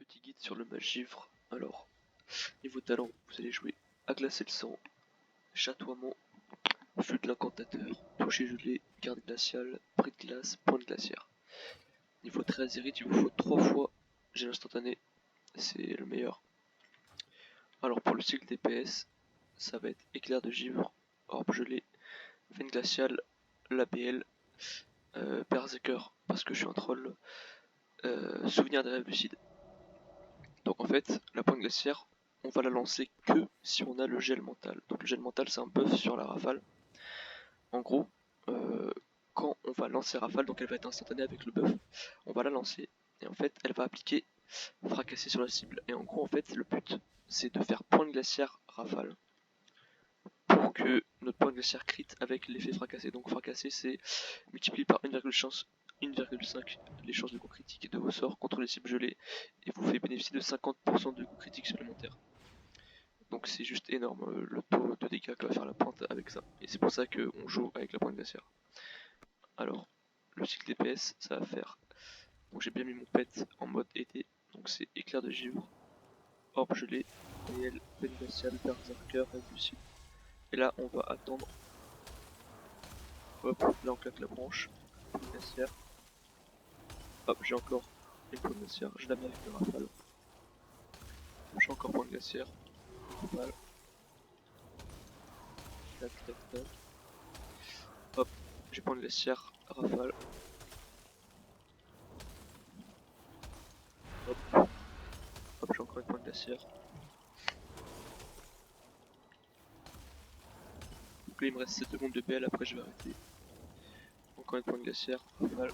petit guide sur le mage-givre. Alors, niveau talent, vous allez jouer à glacer le sang, chatoiement, flux de l'incantateur, toucher gelé, garde glaciale, bris de glace, point de glaciaire. Niveau 13 hérite, il vous faut 3 fois gel instantané, c'est le meilleur. Alors pour le cycle DPS, ça va être éclair de givre, orbe gelé, veine glaciale, l'ABL, berserker parce que je suis un troll, souvenir des rêves lucides. Donc en fait, la pointe glaciaire, on va la lancer que si on a le gel mental. Donc le gel mental, c'est un buff sur la rafale. En gros, quand on va lancer rafale, donc elle va être instantanée avec le buff, on va la lancer et en fait, elle va appliquer fracasser sur la cible. Et en gros, en fait, le but, c'est de faire point glaciaire rafale pour que notre point glaciaire crit avec l'effet fracassé. Donc fracasser, c'est multiplié par 1,5 les chances de coup critique de vos sorts contre les cibles gelées et vous fait bénéficier de 50% de coup critique supplémentaires. Donc c'est juste énorme le taux de dégâts que va faire la pointe avec ça. Et c'est pour ça qu'on joue avec la pointe glaciaire. Alors, le cycle DPS, ça va faire. Donc j'ai bien mis mon pet en mode été. Donc c'est éclair de givre, orbe gelé, réel, veine glaciale, berserker, impulsif. Et là on va attendre. Hop, là on claque la branche, pointe glaciaire. Hop, j'ai encore une pointe glaciaire, je la mets avec le rafale. J'ai encore point glaciaire, rafale. Tac, tac, tac. Hop, j'ai point glaciaire, rafale. Hop, hop, j'ai encore une pointe glaciaire. Donc là il me reste 7 secondes de PL, après je vais arrêter. Encore une pointe glaciaire, rafale.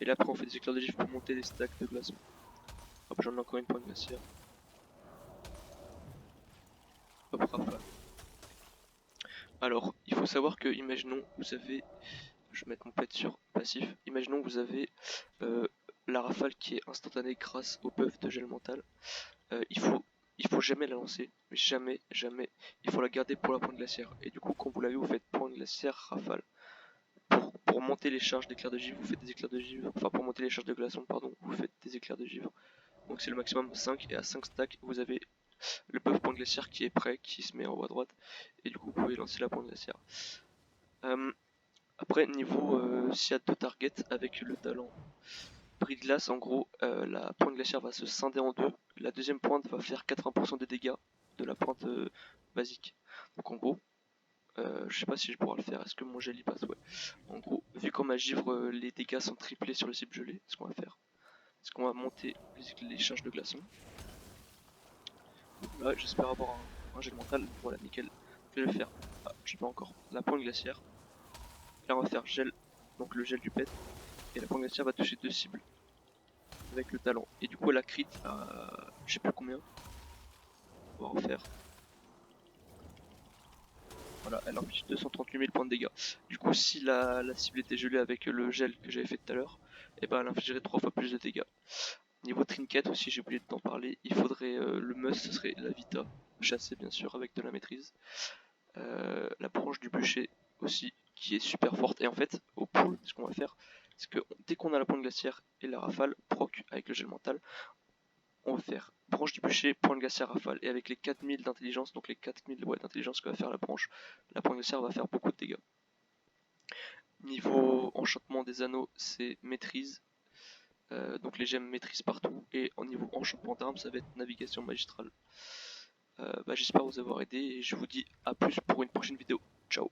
Et là après on fait des éclairs de givre pour monter les stacks de glaçons. Hop, j'en ai encore une pointe glaciaire. Hop, rafale. Alors, il faut savoir que, imaginons, vous avez, je vais mettre mon pet sur passif, imaginons que vous avez la rafale qui est instantanée grâce au buff de gel mental. Il faut jamais la lancer, mais jamais, il faut la garder pour la pointe glaciaire. Et du coup, quand vous l'avez, vous faites pointe glaciaire, rafale. Pour monter les charges d'éclairs de givre, vous faites des éclairs de givre, enfin pour monter les charges de glaçons, pardon, vous faites des éclairs de givre. Donc c'est le maximum 5, et à 5 stacks, vous avez le buff point glaciaire qui est prêt, qui se met en haut à droite, et du coup vous pouvez lancer la pointe glaciaire. Après niveau s'il y a 2 targets avec le talent bris de glace, en gros la pointe glaciaire va se scinder en deux, la deuxième pointe va faire 80% des dégâts de la pointe basique. Donc en gros, je sais pas si je pourrai le faire, est-ce que mon gel y passe? Ouais. En gros, vu qu'en ma givre les dégâts sont triplés sur le cible gelé, ce qu'on va faire, c'est qu'on va monter les charges de glaçons. Là j'espère avoir un gel mental, voilà nickel. Je vais le faire, ah, je sais pas encore, la pointe glaciaire. Là on va faire gel, donc le gel du pet, et la pointe glaciaire va toucher 2 cibles avec le talent. Et du coup elle a crit à je sais plus combien. On va refaire. Voilà, elle inflige 238 000 points de dégâts. Du coup si la cible était gelée avec le gel que j'avais fait tout à l'heure, et ben elle infligerait 3 fois plus de dégâts. Niveau trinket aussi, j'ai oublié de t'en parler, il faudrait le must, ce serait la vita, chassée bien sûr avec de la maîtrise. La branche du bûcher aussi, qui est super forte. Et en fait, au pool, ce qu'on va faire, c'est que dès qu'on a la pointe glaciaire et la rafale, proc avec le gel mental, on va faire branche du bûcher, pointe glaciaire, rafale. Et avec les 4000 d'intelligence, donc les 4000 d'intelligence que va faire la branche, la pointe glaciaire va faire beaucoup de dégâts. Niveau enchantement des anneaux, c'est maîtrise. Donc les gemmes maîtrise partout. Et au niveau enchantement d'armes, ça va être navigation magistrale. J'espère vous avoir aidé et je vous dis à plus pour une prochaine vidéo. Ciao.